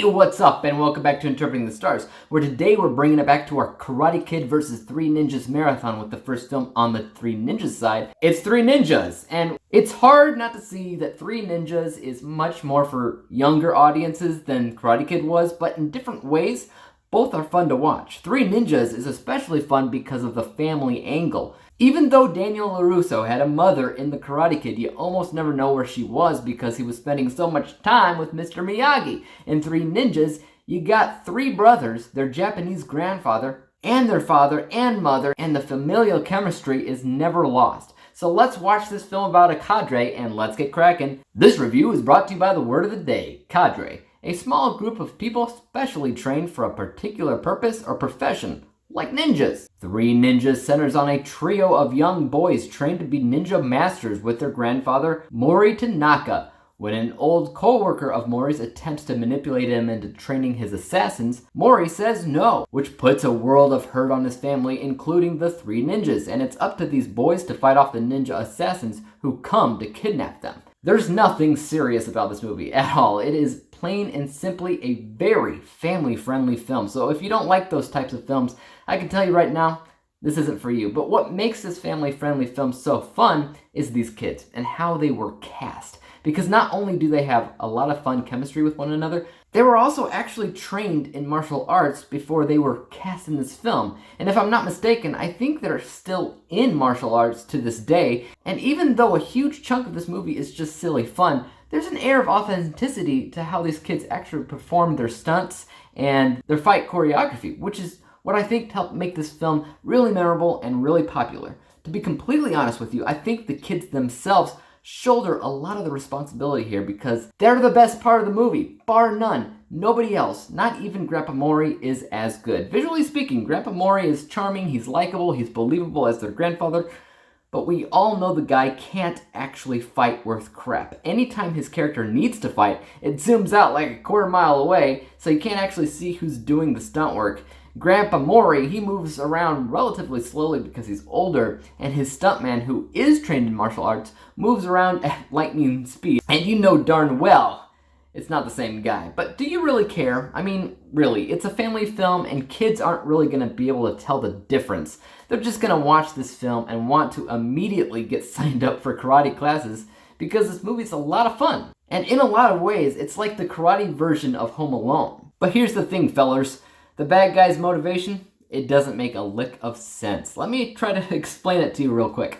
Hey, what's up, and welcome back to Interpreting the Stars, where today we're bringing it back to our Karate Kid vs. Three Ninjas marathon with the first film on the Three Ninjas side. It's Three Ninjas, and it's hard not to see that Three Ninjas is much more for younger audiences than Karate Kid was, but in different ways, both are fun to watch. Three Ninjas is especially fun because of the family angle. Even though Daniel LaRusso had a mother in the Karate Kid, you almost never know where she was because he was spending so much time with Mr. Miyagi. In Three Ninjas, you got three brothers, their Japanese grandfather, and their father and mother, and the familial chemistry is never lost. So let's watch this film about a cadre, and let's get cracking. This review is brought to you by the word of the day, cadre, a small group of people specially trained for a particular purpose or profession, like ninjas. Three Ninjas centers on a trio of young boys trained to be ninja masters with their grandfather, Mori Tanaka. When an old co-worker of Mori's attempts to manipulate him into training his assassins, Mori says no, which puts a world of hurt on his family, including the Three Ninjas, and it's up to these boys to fight off the ninja assassins who come to kidnap them. There's nothing serious about this movie at all. It is plain and simply a very family-friendly film. So if you don't like those types of films, I can tell you right now, this isn't for you. But what makes this family-friendly film so fun is these kids and how they were cast. Because not only do they have a lot of fun chemistry with one another, they were also actually trained in martial arts before they were cast in this film. And if I'm not mistaken, I think they're still in martial arts to this day. And even though a huge chunk of this movie is just silly fun, there's an air of authenticity to how these kids actually perform their stunts and their fight choreography, which is what I think helped make this film really memorable and really popular. To be completely honest with you, I think the kids themselves shoulder a lot of the responsibility here because they're the best part of the movie, bar none. Nobody else, not even Grandpa Mori, is as good. Visually speaking, Grandpa Mori is charming, he's likable, he's believable as their grandfather, but we all know the guy can't actually fight worth crap. Anytime his character needs to fight, it zooms out like a quarter mile away, so you can't actually see who's doing the stunt work. Grandpa Mori, he moves around relatively slowly because he's older, and his stuntman, who is trained in martial arts, moves around at lightning speed. And you know darn well it's not the same guy. But do you really care? I mean, really, it's a family film and kids aren't really going to be able to tell the difference. They're just going to watch this film and want to immediately get signed up for karate classes because this movie's a lot of fun. And in a lot of ways, it's like the karate version of Home Alone. But here's the thing, fellers. The bad guy's motivation, it doesn't make a lick of sense. Let me try to explain it to you real quick.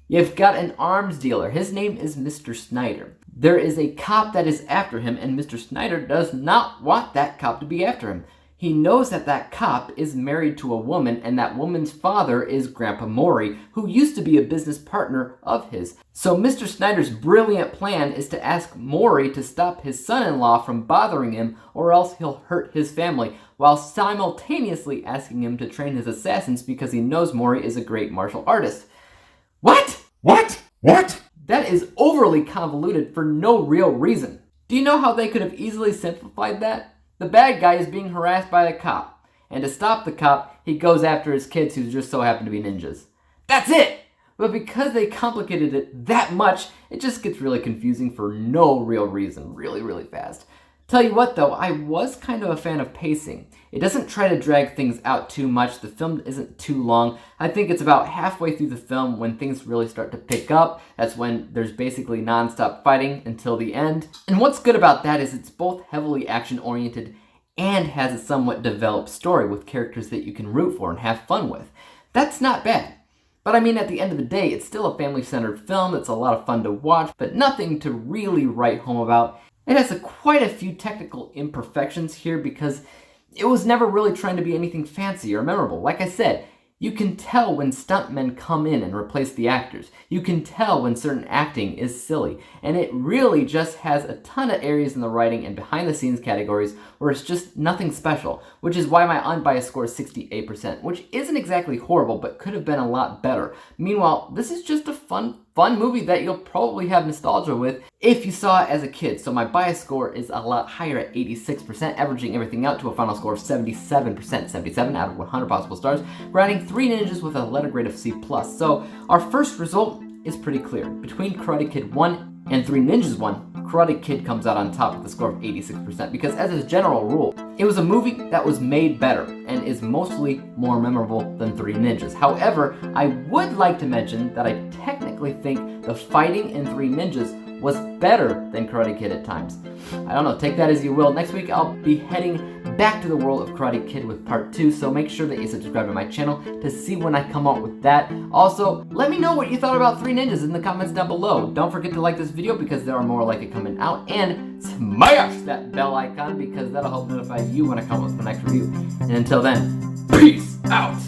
You've got an arms dealer. His name is Mr. Snyder. There is a cop that is after him, and Mr. Snyder does not want that cop to be after him. He knows that that cop is married to a woman, and that woman's father is Grandpa Mori, who used to be a business partner of his. So Mr. Snyder's brilliant plan is to ask Mori to stop his son-in-law from bothering him, or else he'll hurt his family, while simultaneously asking him to train his assassins because he knows Mori is a great martial artist. What? That is overly convoluted for no real reason. Do you know how they could have easily simplified that? The bad guy is being harassed by the cop, and to stop the cop, he goes after his kids who just so happen to be ninjas. That's it! But because they complicated it that much, it just gets really confusing for no real reason, really fast. Tell you what though, I was kind of a fan of pacing. It doesn't try to drag things out too much, the film isn't too long. I think it's about halfway through the film when things really start to pick up. That's when there's basically non-stop fighting until the end. And what's good about that is it's both heavily action-oriented and has a somewhat developed story with characters that you can root for and have fun with. That's not bad. But I mean, at the end of the day, it's still a family-centered film. It's a lot of fun to watch, but nothing to really write home about. It has quite a few technical imperfections here because it was never really trying to be anything fancy or memorable. Like I said, you can tell when stuntmen come in and replace the actors. You can tell when certain acting is silly. And it really just has a ton of areas in the writing and behind the scenes categories where it's just nothing special, which is why my unbiased score is 68%, which isn't exactly horrible, but could have been a lot better. Meanwhile, this is just a fun movie that you'll probably have nostalgia with if you saw it as a kid. So my bias score is a lot higher at 86%, averaging everything out to a final score of 77%, 77 out of 100 possible stars, granting Three Ninjas with a letter grade of C+. So our first result is pretty clear. Between Karate Kid 1 and Three Ninjas one, Karate Kid comes out on top with a score of 86%, because as a general rule, it was a movie that was made better and is mostly more memorable than Three Ninjas. However, I would like to mention that I technically think the fighting in Three Ninjas was better than Karate Kid at times. I don't know, take that as you will. Next week I'll be heading back to the world of Karate Kid with part 2, so make sure that you subscribe to my channel to see when I come out with that. Also, let me know what you thought about Three Ninjas in the comments down below. Don't forget to like this video because there are more like it coming out, and smash that bell icon because that'll help notify you when I come up with the next review. And until then, peace out!